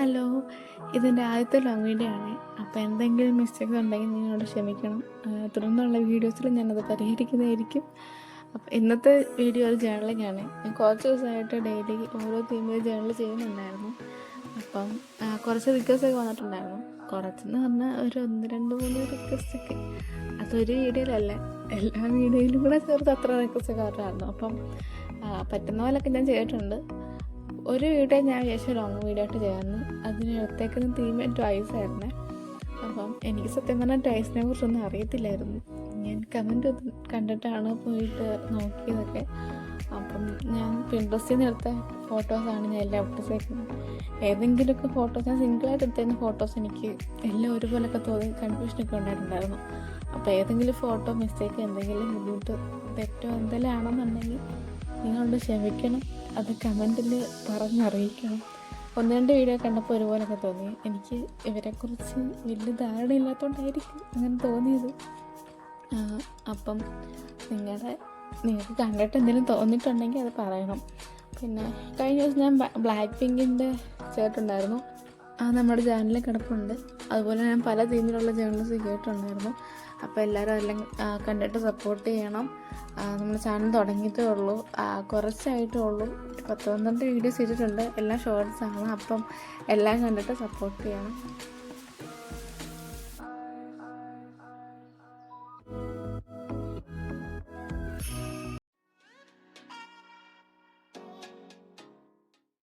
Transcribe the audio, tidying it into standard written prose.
Hello, ഇതെൻ്റെ ആദ്യത്തെ long video ആണ്. അപ്പോൾ എന്തെങ്കിലും മിസ്റ്റേക്സ് ഉണ്ടെങ്കിൽ നിങ്ങളോട് ക്ഷമിക്കണം. തുടർന്നുള്ള വീഡിയോസിൽ ഞാനത് പരിഹരിക്കുന്നതായിരിക്കും. അപ്പോൾ ഇന്നത്തെ വീഡിയോ ഒരു ജേർണലിംഗ് ആണ്. ഞാൻ കുറച്ച് ദിവസമായിട്ട് ഡെയിലി ഓരോ തീമിൽ ജേർണൽ ചെയ്യുന്നുണ്ടായിരുന്നു. അപ്പം കുറച്ച് റിക്വസ്റ്റൊക്കെ വന്നിട്ടുണ്ടായിരുന്നു. കുറച്ചെന്ന് പറഞ്ഞാൽ ഒരു 1, 2, 3 റിക്വസ്റ്റൊക്കെ. അതൊരു വീഡിയോയിലല്ല, എല്ലാ വീഡിയോയിലും കൂടെ ചേർത്ത് അത്ര റിക്വസ്റ്റൊക്കെ വരായിരുന്നു. അപ്പം പറ്റുന്ന പോലൊക്കെ ഞാൻ ചെയ്തിട്ടുണ്ട്. ഒരു വീഡിയോ ഞാൻ വിചാരിച്ച ലോങ് വീഡിയോ ആയിട്ട് ചെയ്യാമെന്ന്. അതിന് എടുത്തേക്കുന്ന തീം ട്വൈസ് ആയിരുന്നേ. അപ്പം എനിക്ക് സത്യം പറഞ്ഞാൽ ട്വൈസിനെ കുറിച്ചൊന്നും അറിയത്തില്ലായിരുന്നു. ഞാൻ കമൻറ്റ് കണ്ടിട്ടാണ് പോയിട്ട് നോക്കിയതൊക്കെ. അപ്പം ഞാൻ പിൻട്രസ്റ്റിൽ നിന്ന് എടുത്ത ഫോട്ടോസാണ് ഞാൻ എല്ലാം ഒട്ടിച്ചേക്കുന്നത്. ഏതെങ്കിലുമൊക്കെ ഫോട്ടോസ് ഞാൻ സിംഗിളായിട്ട് എടുത്തിരുന്ന ഫോട്ടോസ് എനിക്ക് എല്ലാം ഒരുപോലൊക്കെ തോന്നി കൺഫ്യൂഷനൊക്കെ ഉണ്ടായിട്ടുണ്ടായിരുന്നു. അപ്പോൾ ഏതെങ്കിലും ഫോട്ടോ മിസ്റ്റേക്ക്, എന്തെങ്കിലും ബുദ്ധിമുട്ട്, തെറ്റോ എന്തെങ്കിലും ആണെന്നുണ്ടെങ്കിൽ നിങ്ങളോട് ക്ഷമിക്കണം. അത് കമൻറ്റിൽ പറഞ്ഞറിയിക്കണം. 1, 2 വീഡിയോ കണ്ടപ്പോൾ ഒരുപോലൊക്കെ തോന്നി. എനിക്ക് ഇവരെക്കുറിച്ച് വലിയ ധാരണയില്ലാത്തതുകൊണ്ടായിരിക്കും അങ്ങനെ തോന്നിയത്. അപ്പം നിങ്ങൾക്ക് കണ്ടിട്ട് എന്തെങ്കിലും തോന്നിയിട്ടുണ്ടെങ്കിൽ അത് പറയണം. പിന്നെ കഴിഞ്ഞ ദിവസം ഞാൻ ബ്ലാക്ക് പിങ്കിൻ്റെ ചേർട്ടുണ്ടായിരുന്നു. അത് നമ്മുടെ ചാനലിൽ കിടപ്പുണ്ട്. അതുപോലെ ഞാൻ പല തീമിലുള്ള ജേർണൽസ് കേട്ടിട്ടുണ്ടായിരുന്നു. അപ്പോൾ എല്ലാവരും അതെല്ലാം കണ്ടിട്ട് സപ്പോർട്ട് ചെയ്യണം. നമ്മുടെ ചാനൽ തുടങ്ങിയിട്ടേ ഉള്ളൂ, കുറച്ചായിട്ടേ ഉള്ളൂ. 10-12 വീഡിയോസ് ഇട്ടിട്ടുണ്ട്. എല്ലാം ഷോർട്സാണ്. അപ്പം എല്ലാം കണ്ടിട്ട് സപ്പോർട്ട് ചെയ്യണം.